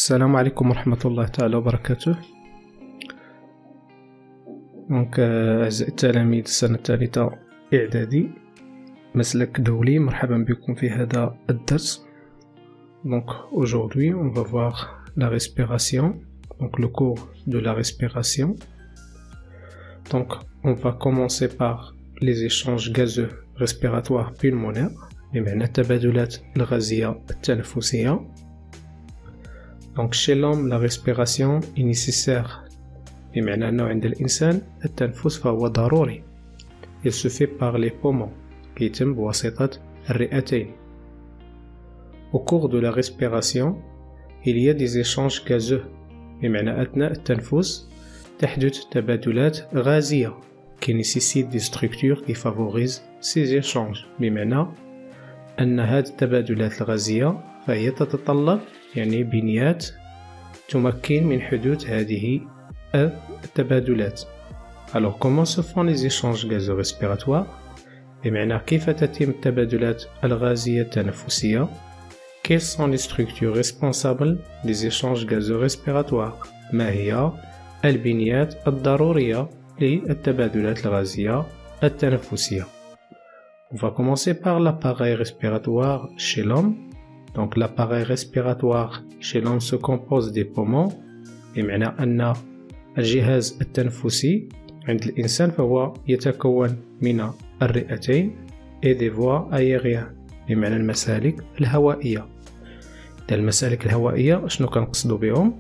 السلام عليكم ورحمة الله تعالى وبركاته. أعزائي التلاميذ السنة الثالثة إعدادي مسلك دولي، مرحبا بكم في هذا الدرس. Aujourd'hui on va voir la respiration, donc le cours de la respiration. Donc on va commencer par les échanges gazeux respiratoires pulmonaires بمعنى التبادلات الغازية التنفسية. Donc chez l'homme la respiration est nécessaire بمعنى أنه عند الإنسان التنفس فهو ضروري. Il se fait par les poumons كيتم بواسطة الرئتين. Au cours de la respiration il y a des échanges gazeux بمعنى أثناء التنفس تحدث تبادلات غازية qui nécessitent des structures qui favorisent ces échanges بمعنى أن هذه التبادلات الغازية فهي تتطلب بنيات تمكن من حدوث هذه التبادلات. Alors comment se font les échanges gazeux respiratoires؟ بمعنى كيف تتم التبادلات الغازية التنفسية؟ Quelles sont les structures responsables des échanges gazeux respiratoires؟ ما هي البنيات الضرورية للتبادلات الغازية التنفسية؟ On va commencer par l'appareil respiratoire chez l'homme. Donc l'appareil respiratoire chez l'homme se compose des poumons بمعنى أن الجهاز التنفسي عند الإنسان فهو يتكون من الرئتين et des voies aériennes بمعنى المسالك الهوائية. المسالك الهوائية شنو كنقصدو بهم؟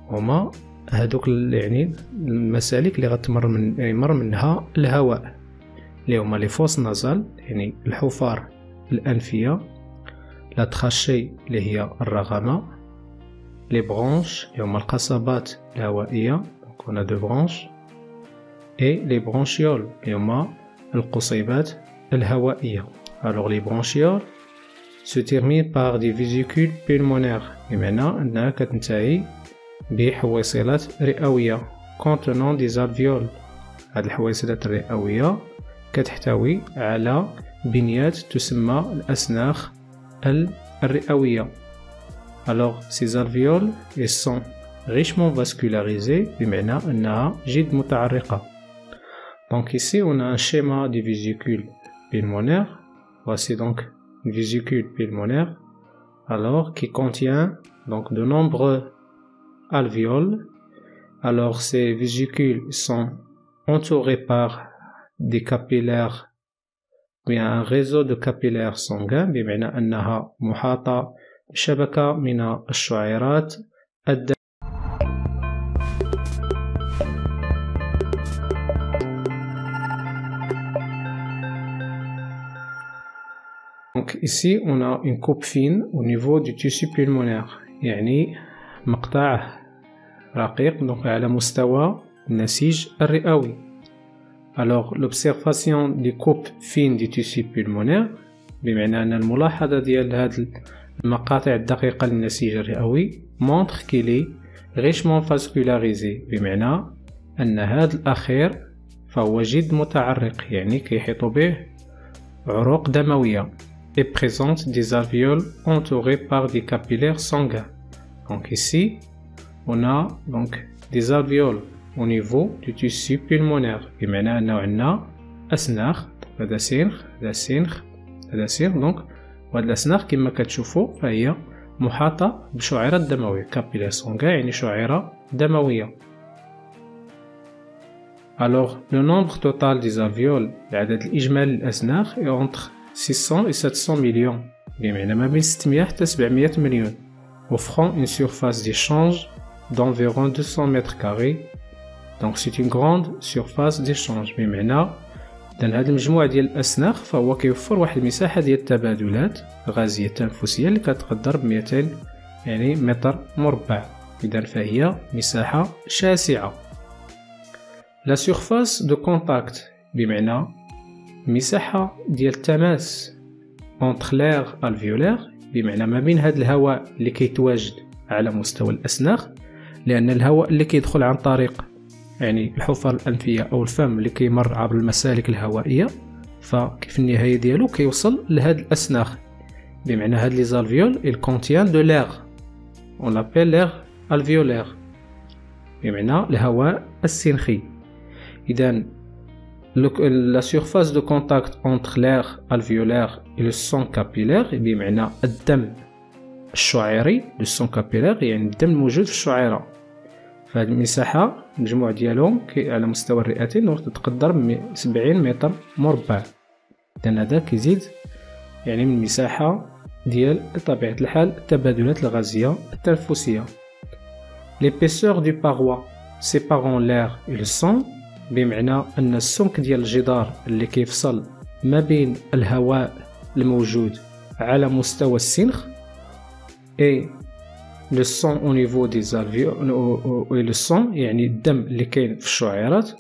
هما هادوك المسالك اللي غتمر يمر منها الهواء اللي هما لي فوس نازال الحفار الأنفية، لا تخاشي اللي هي الرغمة، لي برونش اللي هما القصبات الهوائية donc on a deux branches et les bronchioles اللي هما القصيبات الهوائية. Alors les bronchioles se terminent par des vésicules pulmonaires بمعنى أنها كتنتهي بحويصلات رئوية contenant des alvéoles. هاد الحويصلات الرئوية كتحتوي على بنيات تسمى الأسناخ الرئوية. Alors ces alvéoles elles sont richement vascularisées بمعنى أنها جد متعرقة. Donc ici on a un schéma des vésicules pulmonaires. Voici donc une vésicule pulmonaire alors qui contient donc de nombreux alvéoles. Alors ces vésicules sont entourées par des capillaires bien un réseau de capillaires sanguins بمعنى أنها محاطة بشبكة من الشعيرات الدموية. Donc ici on a une coupe fine au niveau du tissu pulmonaire مقطع رقيق donc على مستوى النسيج الرئوي. Alors l'observation des coupes fines du tissu pulmonaire بمعنى أن الملاحظة ديال هاد المقاطع الدقيقة للنسيج الرئوي montre qu'il est richement vascularisé بمعنى أن هاد الأخير فهو جد متعرق كيحيط به عروق دموية et présente des alvéoles entourées par des capillaires sanguins. Donc ici on a donc des alvéoles au niveau du tissu pulmonaire بمعنى أنه عندنا أسناخ. هذا سنخ هذا سنخ هذا سنخ donc وهاد الأسناخ كما كتشوفوا فهي محاطة بشعيرات دموية كابيلير سانغين شعيرة دموية. Alors le nombre total des alvéoles العدد الإجمالي للأسناخ est entre 600 et 700 millions بمعنى ما بين 600 حتى 700 مليون offrant une surface d'échange d'environ 200 mètres carrés. Donc c'est une grande surface d'échange بمعنى لأن هذه المجموعة ديال الأسناخ فهو كيوفر واحد المساحة ديال التبادلات الغازية التنفسية اللي كتقدر ب 200 متر مربع. إذا فهي مساحة شاسعة. La surface de contact بمعنى مساحة ديال التماس entre l'air alvéolaire بمعنى ما بين هذا الهواء اللي كيتواجد على مستوى الأسناخ، لأن الهواء اللي كيدخل عن طريق الحفر الأنفية أو الفم اللي كيمر عبر المسالك الهوائية فكيف النهاية ديالو كيوصل لهاد الأسناخ بمعنى هاد لي زالفيول il contient de l'air on l'appelle l'air alvéolaire بمعنى الهواء السنخي. إذن la surface de contact entre l'air alvéolaire et le sang capillaire بمعنى الدم الشعيري le sang capillaire يعني الدم الموجود في الشعيرة. فهاد المساحة المجموع ديالهم على مستوى الرئتين تتقدر 70 متر مربع. إذن هذا كيزيد يعني من المساحة ديال بطبيعة الحال التبادلات الغازية التنفسية. L'épaisseur du paroi séparant l'air et le sang بمعنى أن السمك ديال الجدار اللي كيفصل ما بين الهواء الموجود على مستوى السنخ et le sang au niveau des alvéoles et le sang يعني الدم اللي كاين في الشعيرات.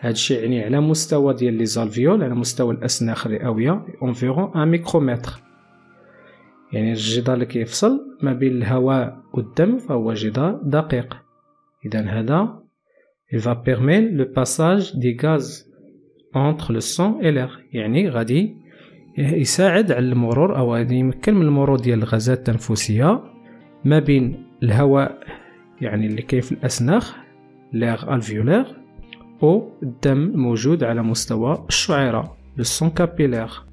هادشي يعني على مستوى ديال لي زالفيول على مستوى الأسناخ الرئوية environ 1 ميكرومتر. يعني الجدار اللي كيفصل ما بين الهواء والدم فهو جدار دقيق. إذن هذا il va permettre le passage des gaz entre le sang et l'air يعني غادي يساعد على المرور أو غادي يمكن من المرور ديال الغازات التنفسية ما بين الهواء يعني اللي كاين في الأسناخ l'air alvéolaire أو الدم الموجود على مستوى الشعيرة le sang capillaire.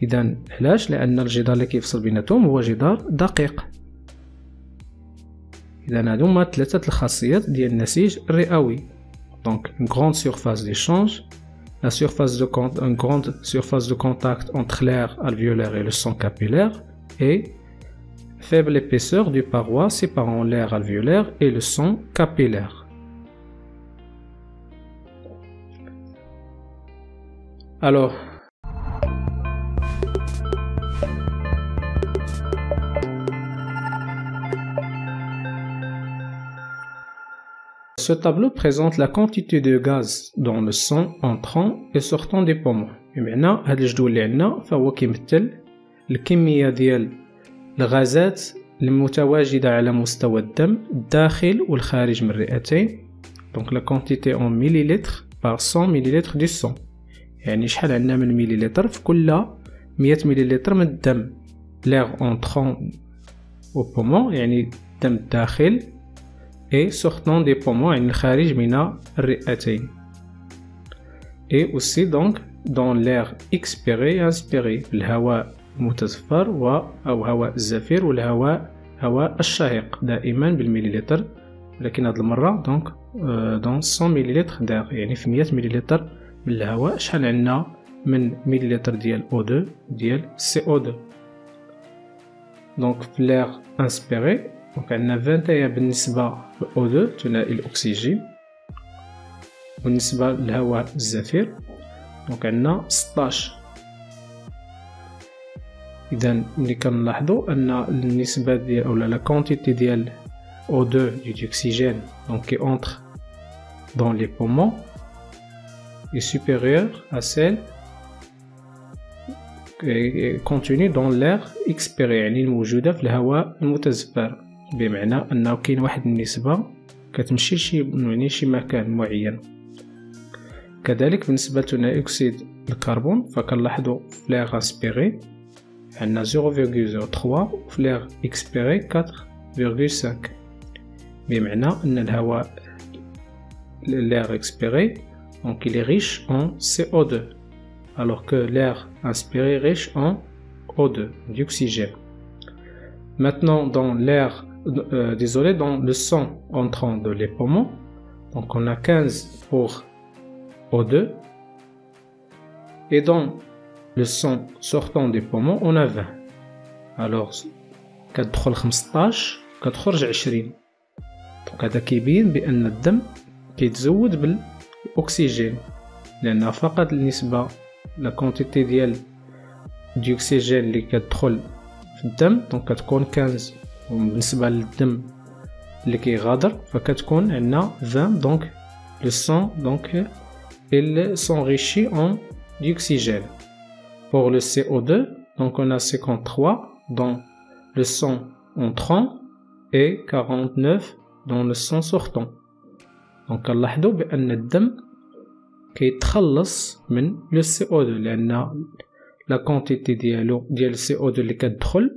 إذن علاش؟ لأن الجدار اللي كيفصل بيناتهم هو جدار دقيق. إذن هادو هما ثلاثة الخاصيات ديال النسيج الرئوي. Donc une grande surface d'échange, une grande surface de contact entre l'air alvéolaire et le sang capillaire et faible épaisseur du paroi séparant l'air alvéolaire et le sang capillaire. Alors ce tableau présente la quantité de gaz dans le sang entrant et sortant des poumons. بمعنى هاد الجدول اللي عندنا فهو كيمثل الكمية ديال الغازات المتواجدة على مستوى الدم الداخل والخارج من الرئتين. Donc la quantité en millilitres par 100 millilitres du sang. يعني شحال عندنا من مليلتر في كل 100 مليلتر من الدم. L'air entrant au poumon يعني الدم الداخل et sortant des poumons يعني الخارج من الرئتين. Et aussi donc dans l'air expiré et inspiré الهواء المتزفر أو هواء الزفير هواء الشهيق دائما بالمليلتر ولكن هذه المرة donc dans 100 مليلتر d'air يعني في 100 مليلتر من الهواء شحال عندنا من مليلتر ديال O2 ديال CO2. donc في l'air inspiré donc عندنا 21 بالنسبة للO2 ثنائي الأكسجين وبالنسبة للهواء الزفير donc عندنا 16. إذا ملي كنلاحظوا أن النسبة ديال أو لا كونتيتي ديال O2 du oxygène donc qui entre dans les poumons est supérieure à celle contenue dans l'air expiré يعني الموجودة في الهواء المتزفر بمعنى أنه كاين واحد النسبة كتمشي شي مكان معين. كذلك بالنسبة لثاني أكسيد الكربون فكنلاحظوا في l'air inspiré عندنا 0.03 وفي l'air expiré 4.5 بمعنى أن الهواء l'air expiré donc il est riche en CO2 alors que l'air inspiré est riche en O2 d'oxygène. Maintenant dans l'air dans le sang entrant de les poumons donc on a 15 pour O2 et dans le sang sortant des poumons on a 20. alors كتدخل 15 كتخرج 20 دونك هذا كيبين بان الدم كيتزود بالاكسجين لان فقط النسبه لا كونتيتي ديال ديوكسيجين اللي كتدخل في الدم دونك كتكون 15 وبالنسبه للدم اللي كيغادر فكتكون عندنا 20 دونك لو سون دونك il s'enrichit en dioxygène. Pour le CO2 donc on a 53 dans le sang entrant et 49 dans le sang sortant. donc كنلاحظوا بان الدم كيتخلص من لو CO2 لان لا كونتيتي ديال CO2 اللي كتدخل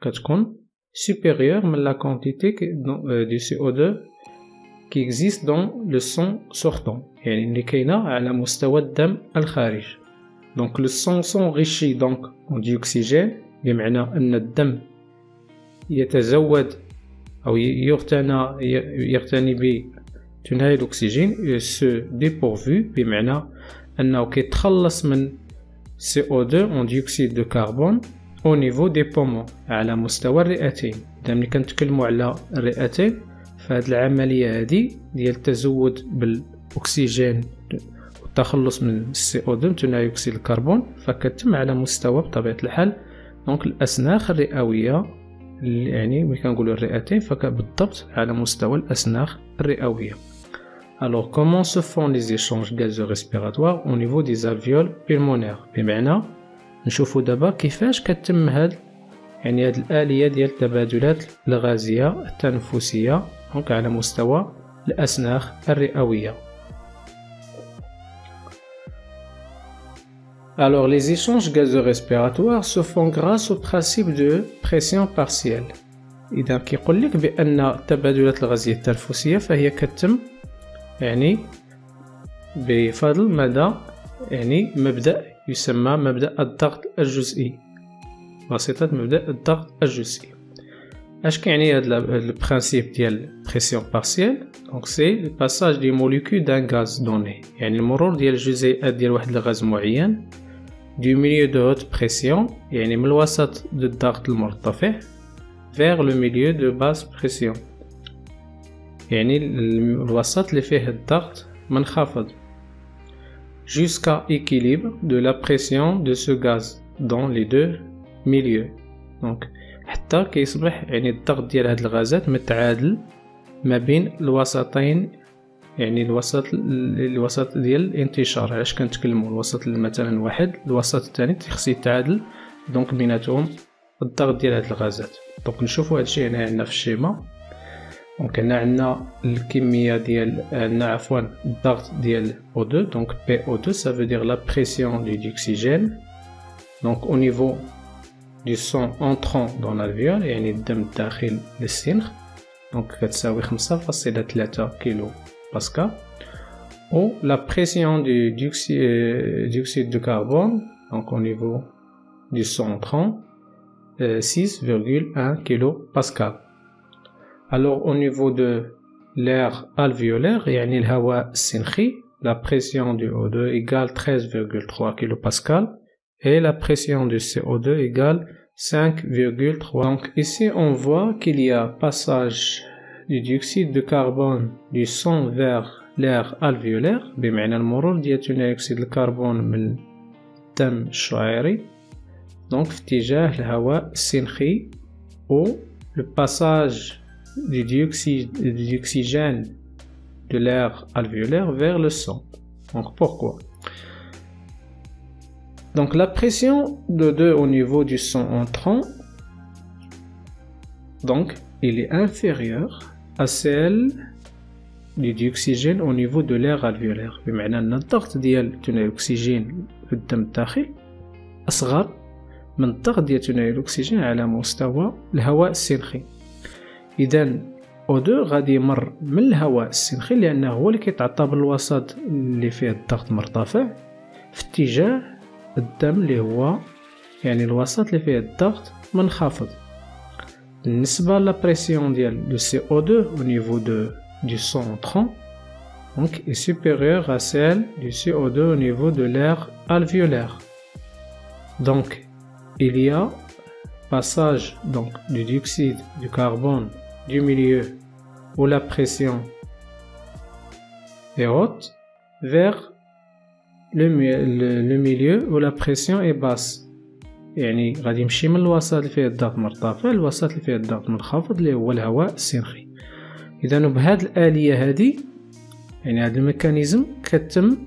كتكون supérieure à la quantité du CO2 qui existe dans le sang sortant. يعني اللي كاينة على مستوى الدم الخارج. Donc le sang s'enrichit donc en dioxygène بمعنى أن الدم يتزود أو يغتني بثاني الأكسجين se dépourvu بمعنى أنه كيتخلص من CO2 en dioxyde de carbone au niveau des poumons على مستوى الرئتين. إذا ملي كنتكلموا على الرئتين فهاد العملية هادي ديال التزود بالأكسجين والتخلص من CO2 ثاني أكسيد الكربون فكتم على مستوى بطبيعة الحال دونك الأسناخ الرئوية يعني ملي كنقولوا الرئتين فبالضبط على مستوى الأسناخ الرئوية. Alors comment se font les échanges gazeux respiratoires au niveau des alvéoles pulmonaires بمعنى نشوفوا دابا كيفاش كتم هاد يعني هاد الآلية ديال التبادلات الغازية التنفسية دونك على مستوى الأسناخ الرئوية. Alors les échanges gazeux respiratoires se font grâce au principe de pression partielle. إذا كيقول لك بأن التبادلات الغازية التنفسية فهي كتم يعني بفضل مدى يعني مبدأ يسمى مبدأ الضغط الجزئي. واسطة مبدأ الضغط الجزئي. اش كيعني هذا البرانسيب ديال بريسيون بارسيال؟ دونك سي لو باساج دي موليكول دان غاز دوني، يعني المرور ديال الجزيئات ديال واحد الغاز معين دو ميليو دو هوت بريسيون، يعني من الوسط دو الضغط المرتفع vers le milieu de basse pression، يعني الوسط اللي فيه الضغط منخفض jusqu'à équilibre de la pression de ce gaz dans les deux milieux. donc حتى كيصبح يعني الضغط ديال هاد الغازات متعادل ما بين الوسطين، يعني الوسط ديال الانتشار. علاش كنتكلموا الوسط مثلا واحد الوسط الثاني خصو يتعادل دونك بيناتهم الضغط ديال هاد الغازات. دونك نشوفوا هادشي هنا عندنا في الشيما. دونك هنا عندنا الكميه ديال عفوا الضغط ديال O2 donc PO2 ça veut dire la pression du dioxygène donc au niveau du sang entrant dans l'alvéole يعني الدم الداخل للسنخ donc كتساوي 5.3 كيلو باسكال ou la pression du dioxyde de carbone donc au niveau du sang entrant 6,1 kilo pascal. Alors au niveau de l'air alvéolaire يعني الهواء السنخي la pression du O2 égale 13,3 kPa et la pression du CO2 égale 5,3. Donc ici on voit qu'il y a passage du dioxyde de carbone du sang vers l'air alvéolaire بمعنى المرور ديال ثاني أكسيد الكربون من الدم الشعيري donc في اتجاه الهواء السنخي ou le passage du dioxygène de l'air alvéolaire vers le sang. Donc pourquoi? Donc la pression de 2 au niveau du sang entrant donc il est inférieur à celle du dioxygène au niveau de l'air alvéolaire بمعنى أن الضغط ديال ثاني الأكسجين في الدم الداخل أصغر من الضغط ديال ثاني الأكسجين على مستوى الهواء السنخي. إذا O2 غادي يمر من الهواء السنخي لأنه هو اللي كيتعطى بالوسط اللي فيه الضغط مرتفع في اتجاه الدم اللي هو يعني الوسط اللي فيه الضغط منخفض. بالنسبة لا بريسيون ديال لو CO2 au niveau du sang entrant donc est supérieure à celle du CO2 au niveau de l'air alvéolaire. Donc il y a passage donc du dioxyde du carbone du milieu où la pression est haute vers le milieu où la pression est basse. يعني غادي يمشي من الوسط اللي فيه الضغط مرتفع للوسط اللي فيه الضغط منخفض اللي هو الهواء السنخي. إذا بهاد الآلية هادي يعني هاد الميكانيزم كتم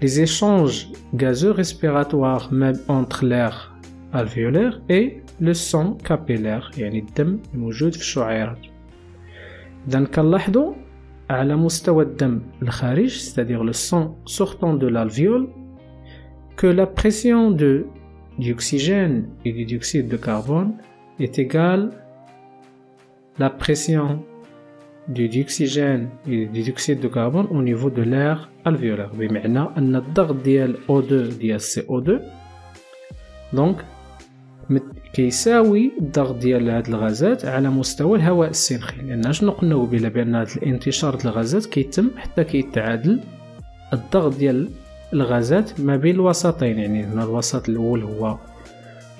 les échanges gazeux respiratoires même entre l'air alvéolaire et le sang capillaire يعني الدم الموجود في الشعيرات. إذا كنلاحظوا على مستوى الدم الخارج c'est-à-dire le sang sortant de l'alvéole que la pression de dioxygène et du dioxyde de carbone est égale la pression du dioxygène et du dioxyde de carbone au niveau de l'air alvéolaire. بمعنى أن الضغط ديال O2 ديال CO2 دونك كيساوي الضغط ديال هاد الغازات على مستوى الهواء السنخي، لأن شنو قلنا قبيله بأن هاد الانتشار ديال الغازات كيتم حتى كيتعادل الضغط ديال الغازات ما بين الوسطين. يعني هنا الوسط الأول هو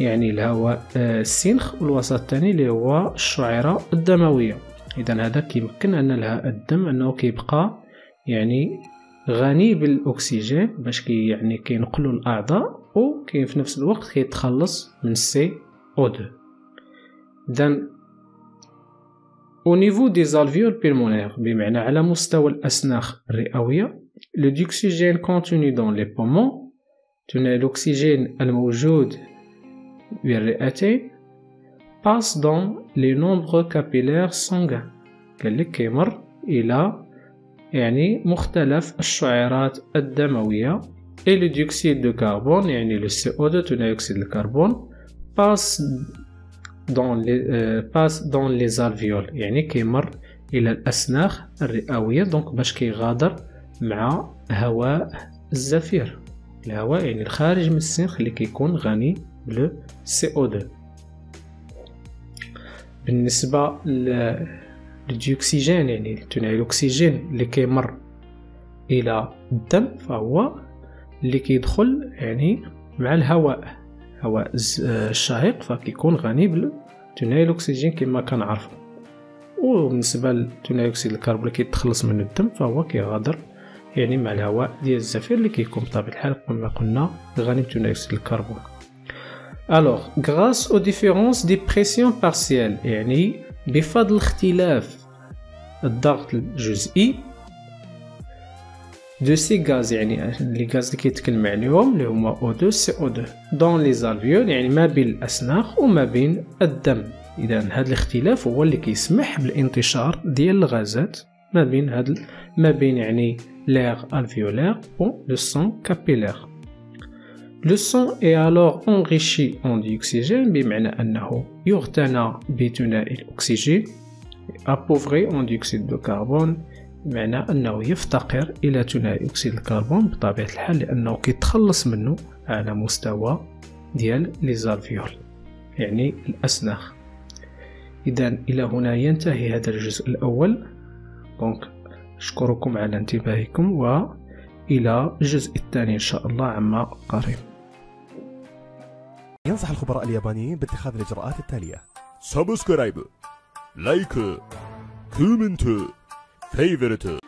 يعني الهواء السنخ، والوسط الثاني اللي هو الشعيرة الدموية. إذا هذا كيمكن أن الدم أنه كيبقى يعني غني بالأكسجين باش يعني كينقلوا الأعضاء، وكي في نفس الوقت كيتخلص من CO2. إذا au niveau des alvéoles pulmonaires بمعنى على مستوى الأسناخ الرئوية، le dioxygène contenu dans les poumons ثاني الأكسجين الموجود بالرئتين passe dans les nombreux capillaires sanguins، قالك كيمر إلى يعني مختلف الشعيرات الدموية. et le dioxyde de carbone يعني le CO2 ثاني أكسيد الكربون passe dans les alvéoles، يعني كيمر إلى الأسناخ الرئوية دونك باش كيغادر مع هواء الزفير، الهواء يعني الخارج من السنخ اللي كيكون غني بال CO2. بالنسبة للديوكسيجين يعني ثاني الأكسجين اللي كيمر إلى الدم فهو اللي كيدخل يعني مع الهواء الشهيق، فكيكون غني بالثاني الأكسجين كما كنعرفو. وبالنسبة لثاني أكسيد الكربون اللي كيتخلص من الدم فهو كيغادر يعني مع الهواء ديال الزفير اللي كيكون بطبيعة الحال كما قلنا غني بثاني أكسيد الكربون. Alors, grâce aux différences des pressions partielles يعني بفضل اختلاف الضغط الجزئي de ces gaz يعني لي غاز اللي كيتكلم عليهم اللي هما O2 CO2 dans les alvéoles يعني ما بين الأسناخ وما بين الدم. إذا هذا الاختلاف هو اللي كيسمح بالانتشار ديال الغازات ما بين يعني l'air alvéolaire ou le sang capillaire. Le sang est alors enrichi en dioxygène بمعنى أنه يغتنى بثنائي الأكسجين appauvri en dioxyde de carbone بمعنى أنه يفتقر إلى ثنائي أكسيد الكربون بطبيعة الحال لأنه كيتخلص منه على مستوى ديال لي زالفيول يعني الأسناخ. إذا إلى هنا ينتهي هذا الجزء الأول. دونك أشكركم على انتباهكم وإلى الجزء الثاني إن شاء الله عما قريب. ينصح الخبراء اليابانيين باتخاذ الإجراءات التالية: سبسكرايب، لايك، كومنت، فيفورت.